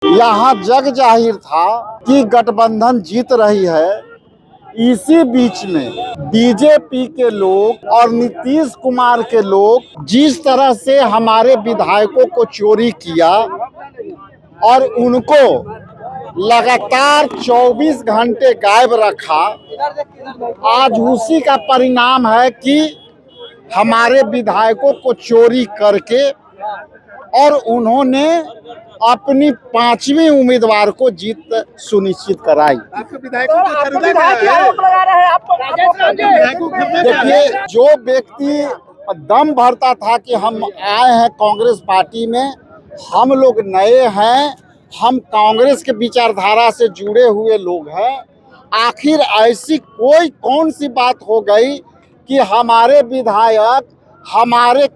यहाँ जग जाहिर था कि गठबंधन जीत रही है। इसी बीच में बीजेपी के लोग और नीतीश कुमार के लोग जिस तरह से हमारे विधायकों को चोरी किया और उनको लगातार 24 घंटे गायब रखा, आज उसी का परिणाम है कि हमारे विधायकों को चोरी करके और उन्होंने अपनी 5वीं उम्मीदवार को जीत सुनिश्चित कराई। देखिए, जो व्यक्ति दम भरता था कि हम आए हैं कांग्रेस पार्टी में, हम लोग नए हैं, हम कांग्रेस के विचारधारा से जुड़े हुए लोग हैं, आखिर ऐसी कौन सी बात हो गई कि हमारे विधायक हमारे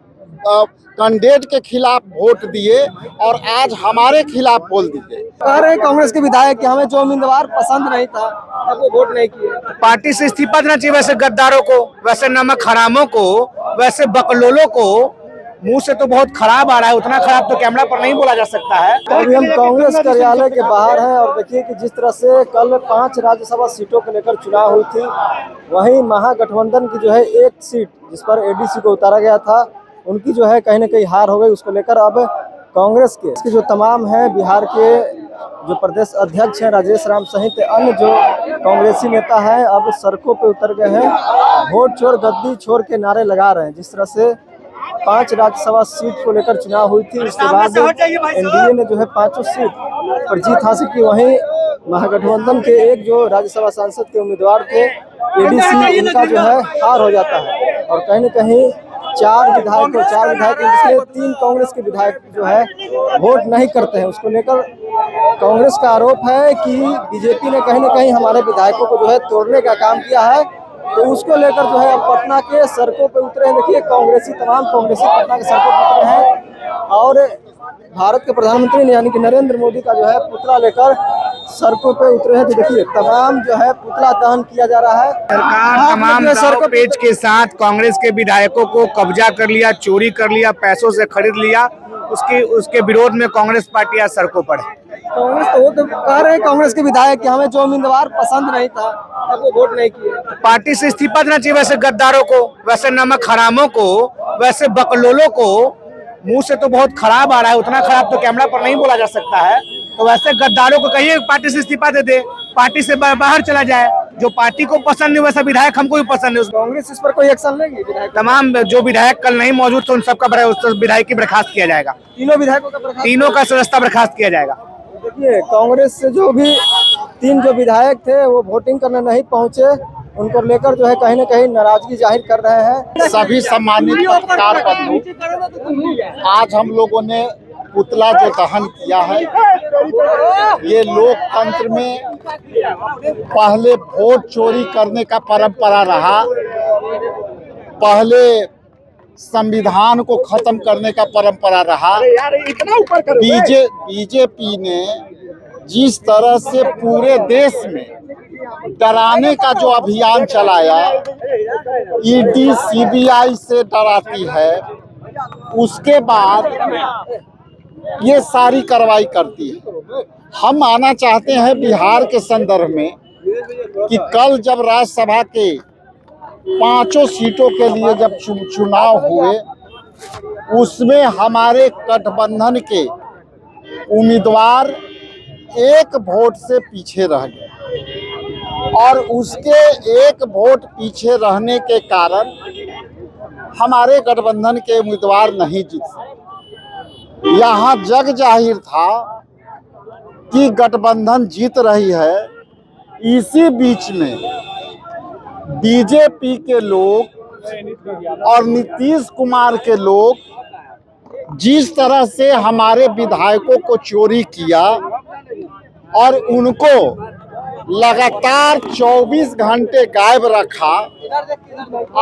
कैंडिडेट के खिलाफ वोट दिए और आज हमारे खिलाफ बोल दिए। कह रहे कांग्रेस के विधायक कि हमें जो उम्मीदवार पसंद नहीं था तब वो वोट नहीं किए। पार्टी से इस्तीफा देना चाहिए। वैसे गद्दारों को, वैसे नमक हरामों को, वैसे बकलोलों को मुंह से तो बहुत खराब आ रहा है, उतना खराब तो कैमरा पर नहीं बोला जा सकता है। अभी हम कांग्रेस कार्यालय के बाहर हैं और देखिए कि जिस तरह से कल 5 राज्यसभा सीटों को लेकर चुनाव हुई थी, वहीं महागठबंधन की जो है एक सीट जिस पर एडीसी को उतारा गया था, उनकी जो है कहीं न कहीं हार हो गई। उसको लेकर अब कांग्रेस के जो तमाम हैं, बिहार के जो प्रदेश अध्यक्ष हैं राजेश राम सहित अन्य जो कांग्रेसी नेता हैं, अब सड़कों पे उतर गए हैं, वोट छोड़ गद्दी छोड़ के नारे लगा रहे हैं। जिस तरह से 5 राज्यसभा सीट को लेकर चुनाव हुई थी, उसके बाद एनडीए ने जो है 5 सीट पर जीत हासिल की। वहीं महागठबंधन के एक जो राज्यसभा सांसद के उम्मीदवार थे एडीसी, इनका जो है हार हो जाता है और कहीं न कहीं 4 विधायक जिसमें 3 कांग्रेस के विधायक जो है वोट नहीं करते हैं। उसको लेकर कांग्रेस का आरोप है कि बीजेपी ने कहीं न कहीं हमारे विधायकों को जो है तोड़ने का काम किया है, तो उसको लेकर जो है अब पटना के सड़कों पे उतरे हैं। देखिए, तमाम कांग्रेसी पटना के सड़कों पर उतरे हैं और भारत के प्रधानमंत्री यानी कि नरेंद्र मोदी का जो है पुतला लेकर सड़कों पे उतरे हैं। तो देखिए, तमाम जो है पुतला दहन किया जा रहा है। सरकार तमाम दाव पेच के साथ कांग्रेस के विधायकों को कब्जा कर लिया, चोरी कर लिया, पैसों से खरीद लिया। उसके विरोध में कांग्रेस पार्टी आज सड़कों पर है। कांग्रेस तो कह रहे कांग्रेस के विधायक कि हमें जो उम्मीदवार पसंद नहीं था तब वो वोट नहीं किए। पार्टी से इस्तीफा देना चाहिए। वैसे गद्दारों को, वैसे नमक हरामों को, वैसे बकलोलों को मुंह से तो बहुत खराब आ रहा है, उतना खराब तो कैमरा पर नहीं बोला जा सकता है। तो वैसे गद्दारों को कहिए पार्टी से इस्तीफा दे दे, पार्टी से बाहर चला जाए। जो पार्टी को पसंद नहीं वैसा विधायक हमको भी पसंद नहीं। कांग्रेस इस पर कोई एक्शन लेगी? तमाम जो विधायक कल नहीं मौजूद थे उन सबका विधायक की बर्खास्त किया जाएगा। तीनों विधायकों का बर्खास्त, तीनों का सदस्यता बर्खास्त किया जाएगा। देखिए, कांग्रेस से जो भी 3 जो विधायक थे वो वोटिंग करने नहीं पहुंचे, उनको लेकर जो है कहीं न कहीं नाराजगी जाहिर कर रहे हैं। सभी सम्मानित पत्रकार बंधु, आज हम लोगों ने पुतला जो दहन किया है, ये लोकतंत्र में पहले वोट चोरी करने का परंपरा रहा, पहले संविधान को खत्म करने का परंपरा रहा। बीजेपी ने जिस तरह से पूरे देश में डराने का जो अभियान चलाया, ईडी सीबीआई से डराती है, उसके बाद ये सारी कार्रवाई करती है। हम आना चाहते हैं बिहार के संदर्भ में कि कल जब राज्यसभा के 5 सीटों के लिए जब चुनाव हुए, उसमें हमारे गठबंधन के उम्मीदवार 1 वोट से पीछे रह गए और उसके 1 वोट पीछे रहने के कारण हमारे गठबंधन के उम्मीदवार नहीं जीत सके। यहाँ जग जाहिर था कि गठबंधन जीत रही है। इसी बीच में बीजेपी के लोग और नीतीश कुमार के लोग जिस तरह से हमारे विधायकों को चोरी किया और उनको लगातार 24 घंटे गायब रखा,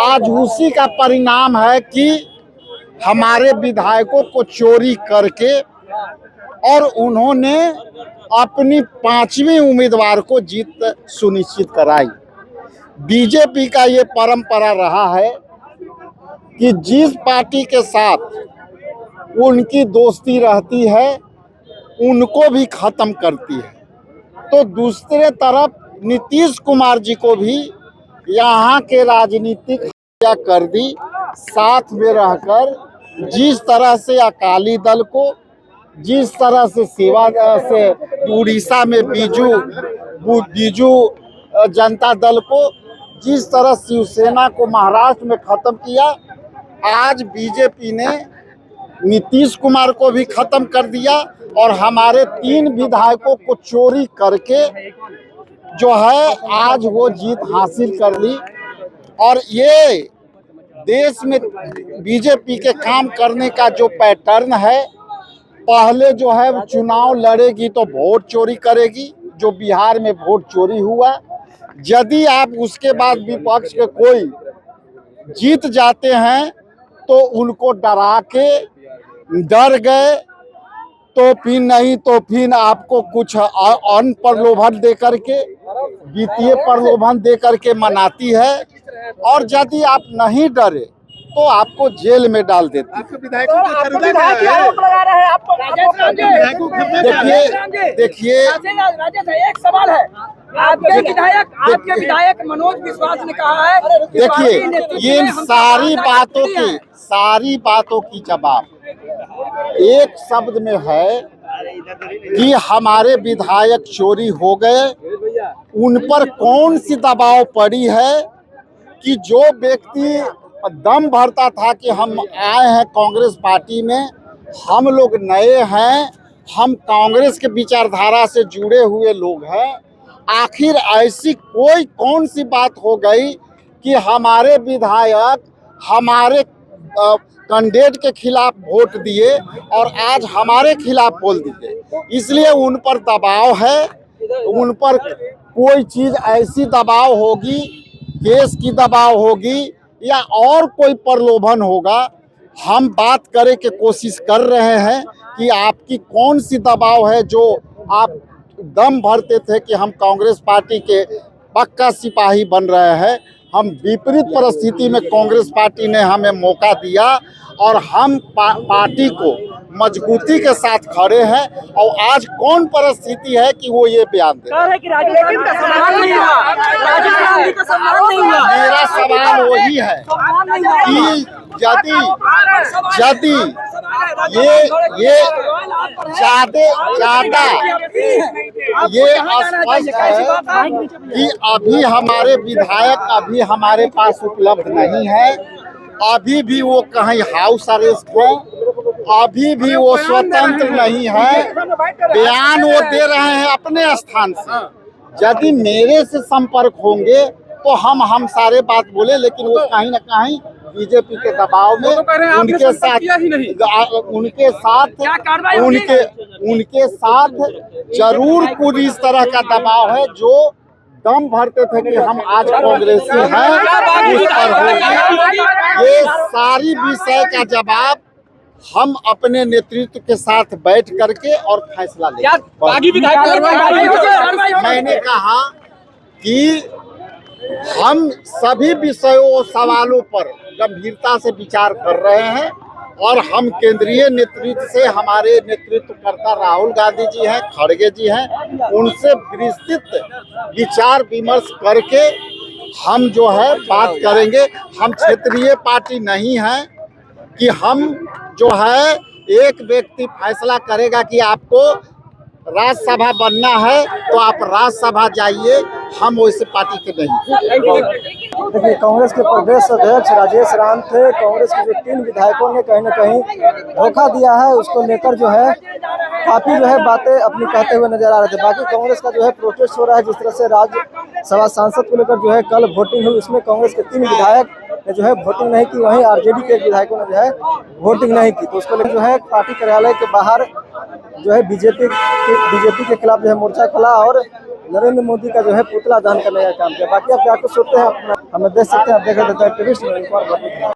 आज उसी का परिणाम है कि हमारे विधायकों को चोरी करके और उन्होंने अपनी 5वीं उम्मीदवार को जीत सुनिश्चित कराई। बीजेपी का ये परंपरा रहा है कि जिस पार्टी के साथ उनकी दोस्ती रहती है उनको भी खत्म करती है, तो दूसरे तरफ नीतीश कुमार जी को भी यहाँ के राजनीतिक हत्या कर दी। साथ में रहकर जिस तरह से अकाली दल को, जिस तरह से सेवा से उड़ीसा में बीजू जनता दल को, जिस तरह शिवसेना को महाराष्ट्र में खत्म किया, आज बीजेपी ने नीतीश कुमार को भी खत्म कर दिया और हमारे 3 विधायकों को चोरी करके जो है आज वो जीत हासिल कर ली। और ये देश में बीजेपी के काम करने का जो पैटर्न है, पहले जो है चुनाव लड़ेगी तो वोट चोरी करेगी, जो बिहार में वोट चोरी हुआ। यदि आप उसके बाद विपक्ष के कोई जीत जाते हैं तो उनको डरा के डर गए, तो फिर नहीं तो फिर आपको कुछ अन्य प्रलोभन दे करके, वित्तीय प्रलोभन दे करके मनाती है। और यदि आप नहीं डरे तो आपको जेल में डाल देती है। देखिए एक सवाल है, आपके विधायक मनोज विश्वास ने कहा है, देखिए ये सारी बातों की जवाब एक शब्द में है कि हमारे विधायक चोरी हो गए। उन पर कौन सी दबाव पड़ी है कि जो व्यक्ति दम भरता था कि हम आए हैं कांग्रेस पार्टी में, हम लोग नए हैं, हम कांग्रेस के विचारधारा से जुड़े हुए लोग हैं, आखिर ऐसी कौन सी बात हो गई कि हमारे विधायक हमारे कैंडिडेट के खिलाफ वोट दिए और आज हमारे खिलाफ बोल दिए। इसलिए उन पर दबाव है, उन पर कोई चीज़ ऐसी दबाव होगी, केस की दबाव होगी या और कोई प्रलोभन होगा। हम बात करे के कोशिश कर रहे हैं कि आपकी कौन सी दबाव है जो आप दम भरते थे कि हम कांग्रेस पार्टी के पक्का सिपाही बन रहे हैं। हम विपरीत परिस्थिति में कांग्रेस पार्टी ने हमें मौका दिया और हम पार्टी को मजबूती के साथ खड़े हैं। और आज कौन परिस्थिति है कि वो ये बयान दे। मेरा सवाल वही है कि यदि ये ज्यादा ये स्पष्ट है कि अभी हमारे विधायक अभी हमारे पास उपलब्ध नहीं है, अभी भी वो कहीं हाउस अरेस्ट है, अभी भी वो स्वतंत्र नहीं है, बयान वो दे रहे हैं अपने स्थान से। यदि मेरे से संपर्क होंगे तो हम सारे बात बोले, लेकिन वो कहीं ना कहीं बीजेपी के दबाव में उनके साथ जरूर कुछ इस तरह का दबाव है जो दम भरते थे कि हम आज कांग्रेसी हैं, उस पर होगी। ये सारी विषय का जवाब हम अपने नेतृत्व के साथ बैठ करके और फैसला लेंगे। मैंने कहा कि हम सभी विषयों सवालों पर गंभीरता से विचार कर रहे हैं और हम केंद्रीय नेतृत्व से, हमारे नेतृत्वकर्ता राहुल गांधी जी हैं, खड़गे जी हैं, उनसे विस्तृत विचार विमर्श करके हम जो है बात करेंगे। हम क्षेत्रीय पार्टी नहीं है कि हम जो है एक व्यक्ति फैसला करेगा कि आपको राज्यसभा बनना है तो आप राज्यसभा जाइए, हम वैसे पार्टी के नहीं। देखिए, कांग्रेस के प्रदेश अध्यक्ष राजेश राम थे, कांग्रेस के जो 3 विधायकों ने कहीं न कहीं धोखा दिया है, उसको लेकर जो है काफी जो है बातें अपनी कहते हुए नजर आ रहे थे। बाकी कांग्रेस का जो है प्रोटेस्ट हो रहा है, जिस तरह से राज्यसभा सांसद को लेकर जो है कल वोटिंग हुई, उसमें कांग्रेस के 3 विधायक ने जो है वोटिंग नहीं की, वहीं आरजेडी के विधायकों ने जो है वोटिंग नहीं की। तो उसको लेकर जो है पार्टी कार्यालय के बाहर जो है बीजेपी के खिलाफ जो है मोर्चा खोला और नरेंद्र मोदी का जो है पुतला दहन करने का काम किया। बाकी आप क्या कुछ सोचते हैं अपना हमें देख सकते हैं, आप देख रहे थे।